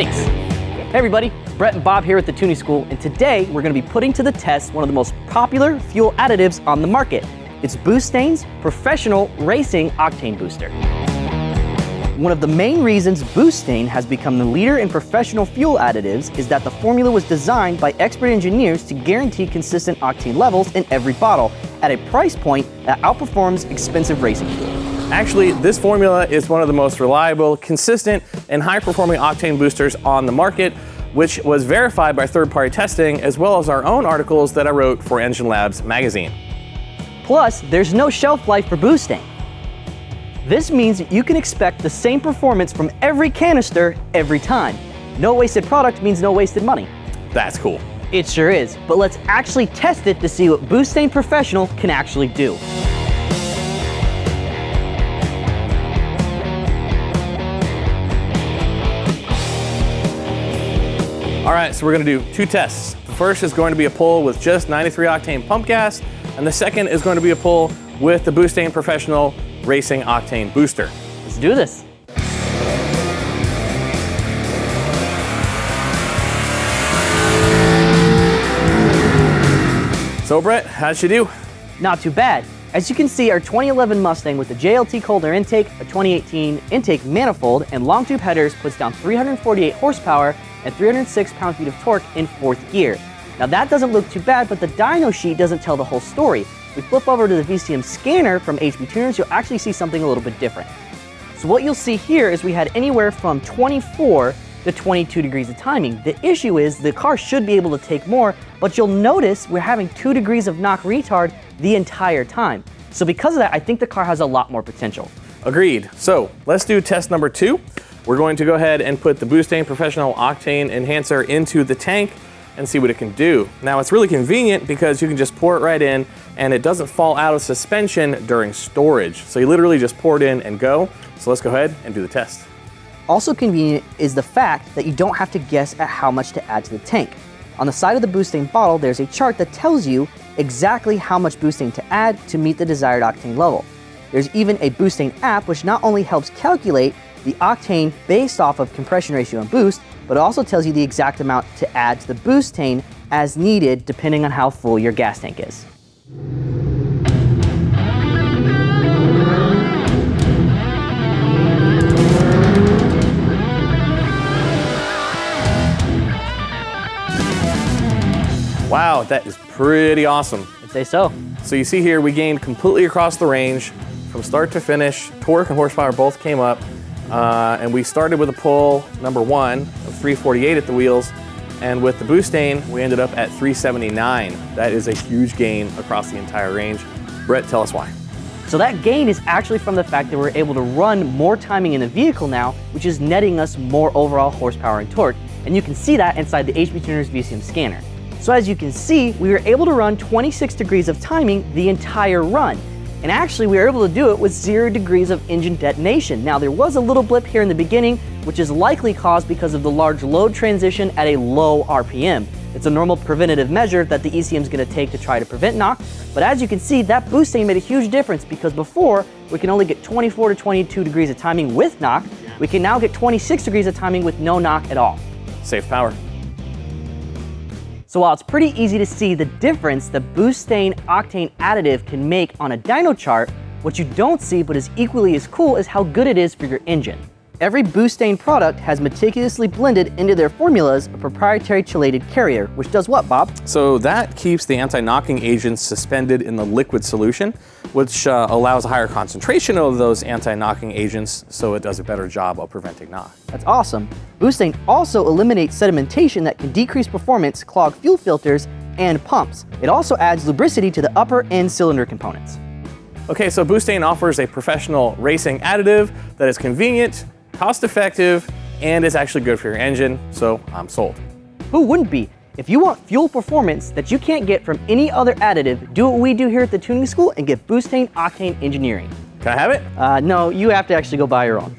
Thanks. Hey everybody, Brett and Bob here at the Tuning School, and today we're going to be putting to the test one of the most popular fuel additives on the market. It's BOOSTane's Professional Racing Octane Booster. One of the main reasons BOOSTane has become the leader in professional fuel additives is that the formula was designed by expert engineers to guarantee consistent octane levels in every bottle at a price point that outperforms expensive racing fuel. Actually, this formula is one of the most reliable, consistent, and high-performing octane boosters on the market, which was verified by third-party testing as well as our own articles that I wrote for Engine Labs magazine. Plus, there's no shelf life for BOOSTane. This means you can expect the same performance from every canister every time. No wasted product means no wasted money. That's cool. It sure is, but let's actually test it to see what BOOSTane Professional can actually do. All right, so we're gonna do two tests. The first is going to be a pull with just 93 octane pump gas, and the second is going to be a pull with the BOOSTane Professional Racing Octane Booster. Let's do this. So Brett, how'd she do? Not too bad. As you can see, our 2011 Mustang with the JLT cold air intake, a 2018 intake manifold, and long tube headers puts down 348 horsepower and 306 pound-feet of torque in fourth gear. Now that doesn't look too bad, but the dyno sheet doesn't tell the whole story. If we flip over to the VCM scanner from HB Tuners, you'll actually see something a little bit different. So what you'll see here is we had anywhere from 24 to 22 degrees of timing. The issue is the car should be able to take more, but you'll notice we're having 2 degrees of knock retard the entire time. So because of that, I think the car has a lot more potential. Agreed. So let's do test number 2. We're going to go ahead and put the BOOSTane Professional Octane Enhancer into the tank and see what it can do. Now it's really convenient because you can just pour it right in and it doesn't fall out of suspension during storage. So you literally just pour it in and go. So let's go ahead and do the test. Also convenient is the fact that you don't have to guess at how much to add to the tank. On the side of the BOOSTane bottle, there's a chart that tells you exactly how much BOOSTane to add to meet the desired octane level. There's even a BOOSTane app which not only helps calculate the octane based off of compression ratio and boost, but it also tells you the exact amount to add to the BOOSTane as needed depending on how full your gas tank is. Wow, that is pretty awesome. I'd say so. So you see here, we gained completely across the range from start to finish. Torque and horsepower both came up. And we started with a pull number 1 of 348 at the wheels. And with the BOOSTane, we ended up at 379. That is a huge gain across the entire range. Brett, tell us why. So that gain is actually from the fact that we're able to run more timing in the vehicle now, which is netting us more overall horsepower and torque. And you can see that inside the HB Tuners VCM scanner. So as you can see, we were able to run 26 degrees of timing the entire run. And actually we were able to do it with 0 degrees of engine detonation. Now there was a little blip here in the beginning, which is likely caused because of the large load transition at a low RPM. It's a normal preventative measure that the ECM is going to take to try to prevent knock. But as you can see, that BOOSTane made a huge difference because before we can only get 24 to 22 degrees of timing with knock. We can now get 26 degrees of timing with no knock at all. Save power. So while it's pretty easy to see the difference the BOOSTane octane additive can make on a dyno chart, what you don't see but is equally as cool is how good it is for your engine. Every BOOSTane product has meticulously blended into their formulas a proprietary chelated carrier, which does what, Bob? So that keeps the anti-knocking agents suspended in the liquid solution, which allows a higher concentration of those anti-knocking agents, so it does a better job of preventing knock. That's awesome. BOOSTane also eliminates sedimentation that can decrease performance, clog fuel filters, and pumps. It also adds lubricity to the upper end cylinder components. Okay, so BOOSTane offers a professional racing additive that is convenient, cost-effective, and is actually good for your engine, so I'm sold. Who wouldn't be? If you want fuel performance that you can't get from any other additive, do what we do here at the Tuning School and get BOOSTane Octane Engineering. Can I have it? No, you have to actually go buy your own.